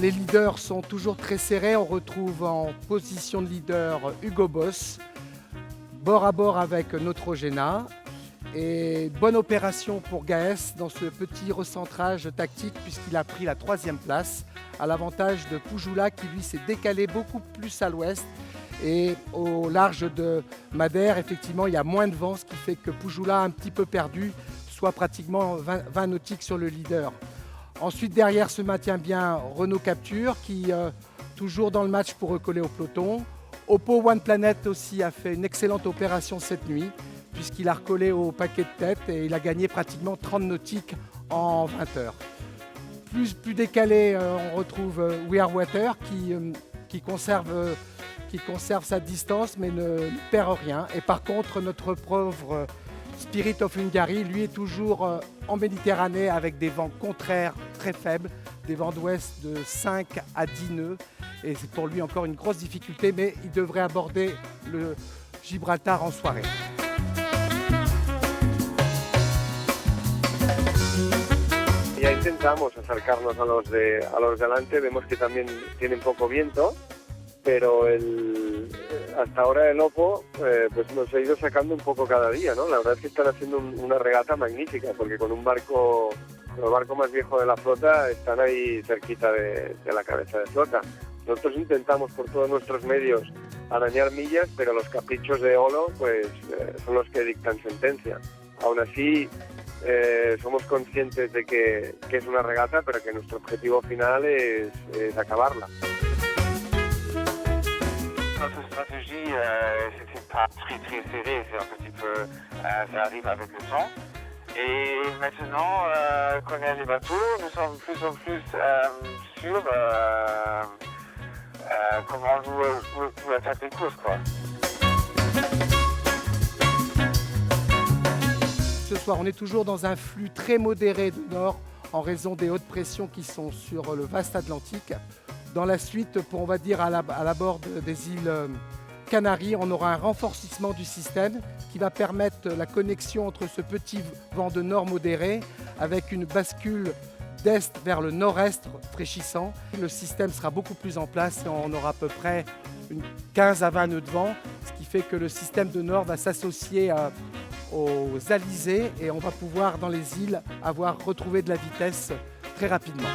Les leaders sont toujours très serrés. On retrouve en position de leader Hugo Boss, bord à bord avec Neutrogena. Et bonne opération pour Gaes dans ce petit recentrage tactique puisqu'il a pris la 3e place à l'avantage de Pujula qui lui s'est décalé beaucoup plus à l'ouest. Et au large de Madère, effectivement, il y a moins de vent, ce qui fait que Pujula a un petit peu perdu, soit pratiquement 20 nautiques sur le leader. Ensuite, derrière se maintient bien Renault Capture qui, toujours dans le match pour recoller au peloton. Oppo One Planet aussi a fait une excellente opération cette nuit puisqu'il a recollé au paquet de tête et il a gagné pratiquement 30 nautiques en 20 heures. Plus décalé, on retrouve We Are Water qui conserve sa distance mais ne perd rien. Et par contre, notre pauvre Spirit of Hungary, lui, est toujours en Méditerranée avec des vents contraires très faibles, des vents d'ouest de 5 à 10 nœuds. Et c'est pour lui encore une grosse difficulté, mais il devrait aborder le Gibraltar en soirée. Ya intentamos acercarnos a los delante, vemos que también tienen poco viento, pero hasta ahora el Oppo pues nos ha ido sacando un poco cada día, ¿no? La verdad es que están haciendo una regata magnífica, porque con el barco más viejo de la flota están ahí cerquita de la cabeza de flota. Nosotros intentamos por todos nuestros medios arañar millas, pero los caprichos de Olo pues son los que dictan sentencia. Aún así, somos conscientes de que es una regata, pero que nuestro objetivo final es acabarla. Notre stratégie, c'était pas très serré, c'est un petit peu, ça arrive avec le temps. Et maintenant qu'on est les bateaux, nous sommes de plus en plus sûrs comment nous attaquer les courses, quoi. Ce soir, on est toujours dans un flux très modéré de nord en raison des hautes pressions qui sont sur le vaste Atlantique. Dans la suite, on va dire à la bord des îles Canaries, on aura un renforcement du système qui va permettre la connexion entre ce petit vent de nord modéré avec une bascule d'est vers le nord-est fraîchissant. Le système sera beaucoup plus en place et on aura à peu près 15 à 20 nœuds de vent, ce qui fait que le système de nord va s'associer aux alizés et on va pouvoir dans les îles retrouver de la vitesse très rapidement.